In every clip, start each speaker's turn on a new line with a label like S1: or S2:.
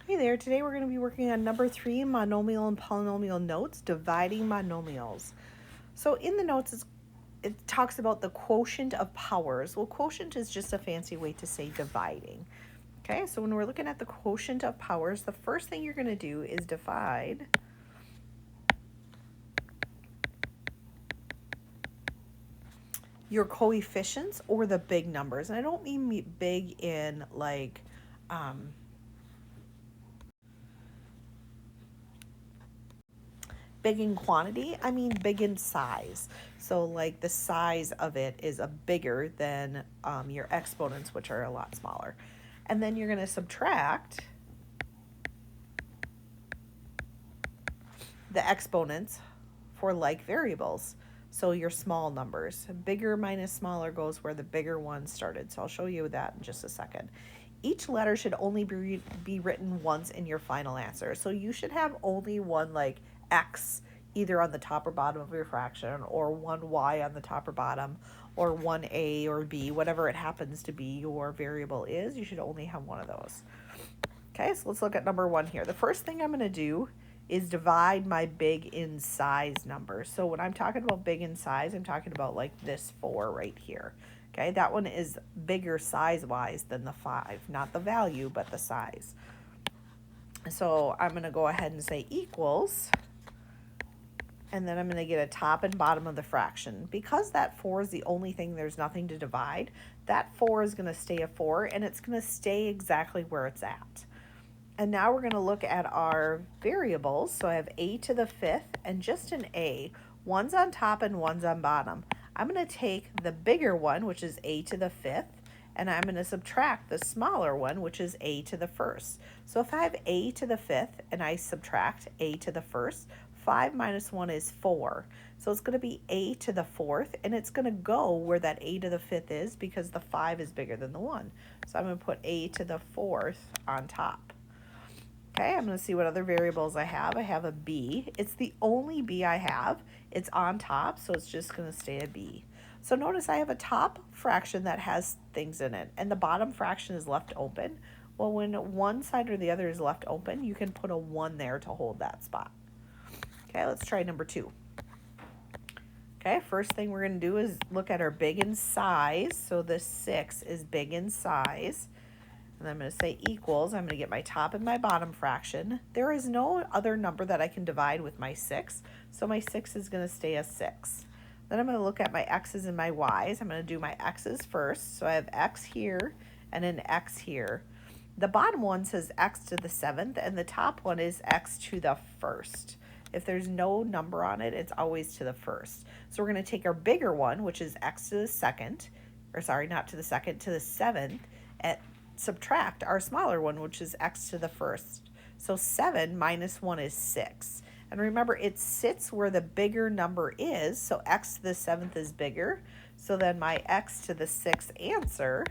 S1: Hey there, today we're going to be working on number 3, monomial and polynomial notes, dividing monomials. So in the notes, it talks about the quotient of powers. Well, quotient is just a fancy way to say dividing. Okay, so when we're looking at the quotient of powers, the first thing you're going to do is divide your coefficients or the big numbers. And I don't mean big in like big in quantity, I mean big in size. So like the size of it is a bigger than your exponents, which are a lot smaller. And then you're going to subtract the exponents for like variables. So your small numbers, bigger minus smaller goes where the bigger one started. So I'll show you that in just a second. Each letter should only be written once in your final answer. So you should have only one like X either on the top or bottom of your fraction, or one Y on the top or bottom, or one A or B, whatever it happens to be your variable is. You should only have one of those. Okay, so let's look at number 1 here. The first thing I'm going to do is divide my big in size number. So when I'm talking about big in size, I'm talking about like this 4 right here. Okay, that one is bigger size-wise than the 5. Not the value, but the size. So I'm going to go ahead and say equals, and then I'm going to get a top and bottom of the fraction. Because that 4 is the only thing there's nothing to divide, that 4 is going to stay a 4, and it's going to stay exactly where it's at. And now we're going to look at our variables. So I have a to the 5th and just an a. One's on top and one's on bottom. I'm going to take the bigger one, which is a to the 5th, and I'm going to subtract the smaller one, which is a to the 1st. So if I have a to the 5th and I subtract a to the 1st, 5 minus 1 is 4. So it's going to be a to the 4th, and it's going to go where that a to the 5th is because the 5 is bigger than the 1. So I'm going to put a to the 4th on top. Okay, I'm going to see what other variables I have. I have a b. It's the only b I have. It's on top, so it's just going to stay a b. So notice I have a top fraction that has things in it, and the bottom fraction is left open. Well, when one side or the other is left open, you can put a 1 there to hold that spot. Okay, let's try number 2. Okay, first thing we're going to do is look at our big in size. So the 6 is big in size. And I'm going to say equals. I'm going to get my top and my bottom fraction. There is no other number that I can divide with my 6, so my 6 is going to stay a 6. Then I'm going to look at my x's and my y's. I'm going to do my x's first. So I have x here and an x here. The bottom one says x to the 7th, and the top one is x to the 1st. If there's no number on it, it's always to the 1st. So we're going to take our bigger one, which is x to the 2nd, or sorry, not to the 2nd, to the 7th, and subtract our smaller one, which is x to the 1st. So 7 minus 1 is 6. And remember, it sits where the bigger number is, so x to the 7th is bigger. So then my x to the 6th answer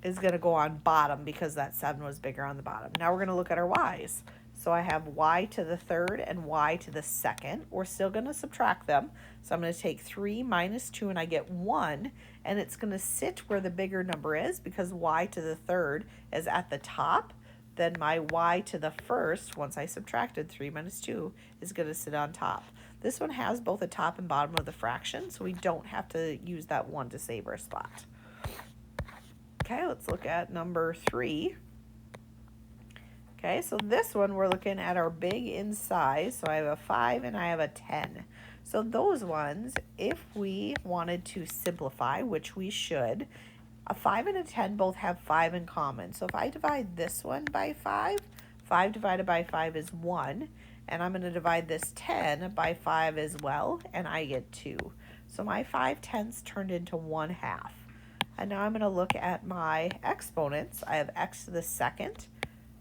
S1: is going to go on bottom because that 7 was bigger on the bottom. Now we're going to look at our y's. So I have y to the 3rd and y to the 2nd. We're still going to subtract them. So I'm going to take 3 minus 2 and I get 1. And it's going to sit where the bigger number is because y to the 3rd is at the top. Then my y to the 1st, once I subtracted 3 minus 2, is going to sit on top. This one has both a top and bottom of the fraction, so we don't have to use that 1 to save our spot. Okay, let's look at number 3. Okay, so this one we're looking at our big in size. So I have a 5 and I have a 10. So those ones, if we wanted to simplify, which we should, a 5 and a 10 both have 5 in common. So if I divide this one by 5, 5 divided by 5 is 1. And I'm going to divide this 10 by 5 as well, and I get 2. So my 5/10ths turned into 1/2. And now I'm going to look at my exponents. I have x to the 2nd.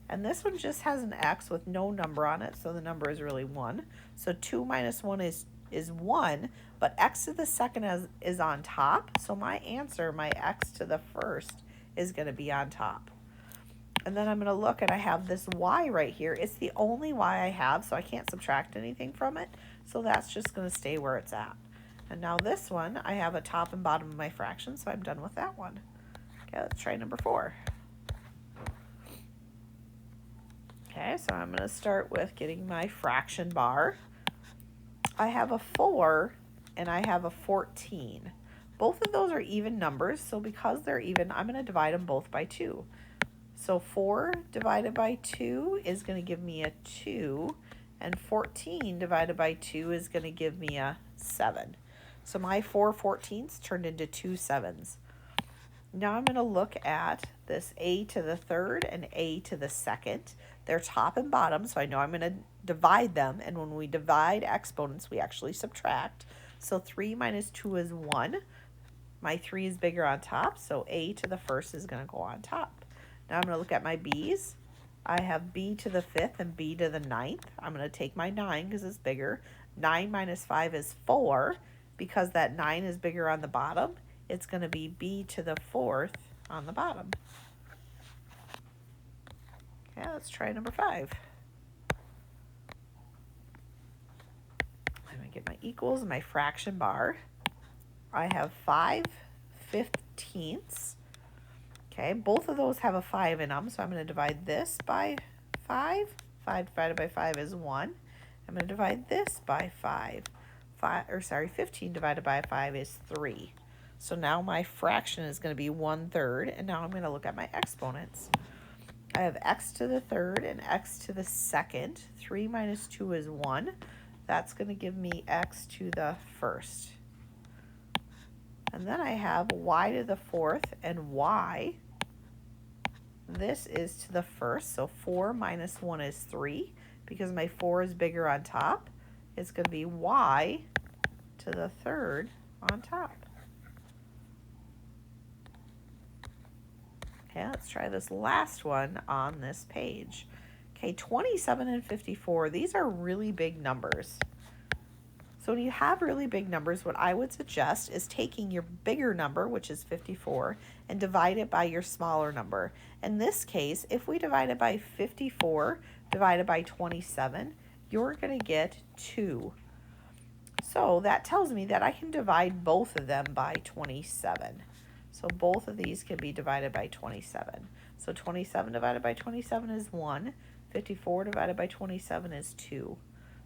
S1: And this one just has an x with no number on it, so the number is really 1. So 2 minus 1 is 1, but x to the 2nd is on top. So my answer, my x to the 1st, is going to be on top. And then I'm going to look, and I have this y right here. It's the only y I have, so I can't subtract anything from it. So that's just going to stay where it's at. And now this one, I have a top and bottom of my fraction, so I'm done with that one. Okay, let's try number 4. Okay, so I'm going to start with getting my fraction bar. I have a 4 and I have a 14. Both of those are even numbers, so because they're even, I'm going to divide them both by 2. So 4 divided by 2 is going to give me a 2, and 14 divided by 2 is going to give me a 7. So my 4 14ths turned into 2 7s. Now I'm going to look at this a to the third and a to the second. They're top and bottom, so I know I'm going to divide them, and when we divide exponents, we actually subtract. So 3 minus 2 is 1. My 3 is bigger on top, so a to the first is going to go on top. Now I'm going to look at my b's. I have b to the fifth and b to the ninth. I'm going to take my 9 because it's bigger. 9 minus 5 is 4. Because that 9 is bigger on the bottom, it's going to be b to the fourth on the bottom. Okay, let's try number 5. I'm going to get my equals and my fraction bar. I have 5 15ths. Okay, both of those have a 5 in them, so I'm going to divide this by 5. 5 divided by 5 is 1. I'm going to divide this by 5. 15 divided by 5 is 3. So now my fraction is going to be 1/3, and now I'm going to look at my exponents. I have x to the third and x to the second. 3 minus 2 is 1. That's going to give me x to the first. And then I have y to the fourth and y. This is to the first, so 4 minus 1 is 3. Because my 4 is bigger on top, it's going to be y to the third on top. Okay, let's try this last one on this page. Okay, 27 and 54, these are really big numbers. So when you have really big numbers, what I would suggest is taking your bigger number, which is 54, and divide it by your smaller number. In this case, if we divide it by 54 divided by 27, you're going to get 2. So that tells me that I can divide both of them by 27. So both of these can be divided by 27. So 27 divided by 27 is 1. 54 divided by 27 is 2.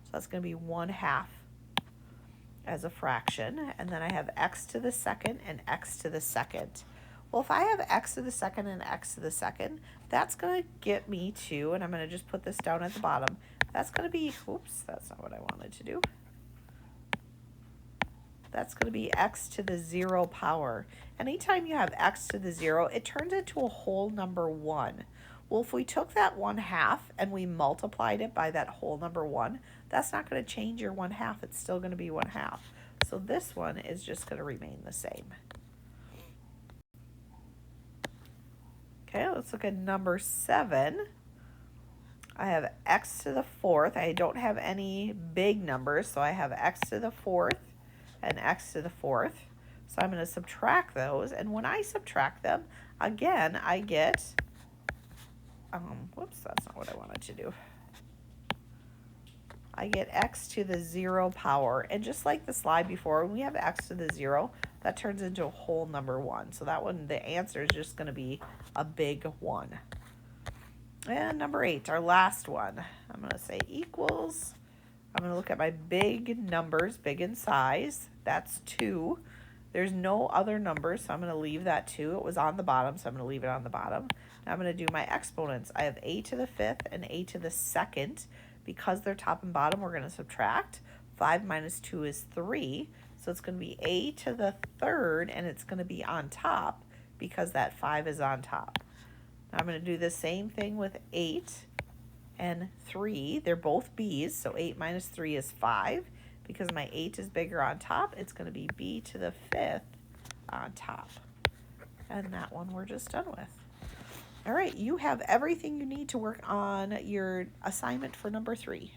S1: So that's going to be 1/2 as a fraction. And then I have x to the second and x to the second. Well, if I have x to the second and x to the second, that's going to get me to, and I'm going to just put this down at the bottom, that's going to be, oops, that's not what I wanted to do. That's going to be x to the 0 power. Anytime you have x to the 0, it turns into a whole number 1. Well, if we took that 1/2 and we multiplied it by that whole number 1, that's not going to change your 1/2. It's still going to be 1/2. So this one is just going to remain the same. Okay, let's look at number 7. I have x to the fourth. I don't have any big numbers, so I have x to the fourth and x to the fourth. So I'm going to subtract those, and when I subtract them, again, I get, whoops, that's not what I wanted to do. I get x to the 0 power, and just like the slide before, when we have x to the 0, that turns into a whole number 1. So that one, the answer is just going to be a big 1. And number 8, our last one, I'm going to say equals. I'm going to look at my big numbers, big in size. That's 2. There's no other numbers, so I'm going to leave that 2. It was on the bottom, so I'm going to leave it on the bottom. Now I'm going to do my exponents. I have a to the fifth and a to the second. Because they're top and bottom, we're going to subtract. 5 minus 2 is 3. So it's going to be a to the third, and it's going to be on top because that 5 is on top. Now I'm going to do the same thing with 8 and 3. They're both b's, so 8 minus 3 is 5. Because my 8 is bigger on top, it's going to be b to the fifth on top. And that one we're just done with. All right, you have everything you need to work on your assignment for number 3.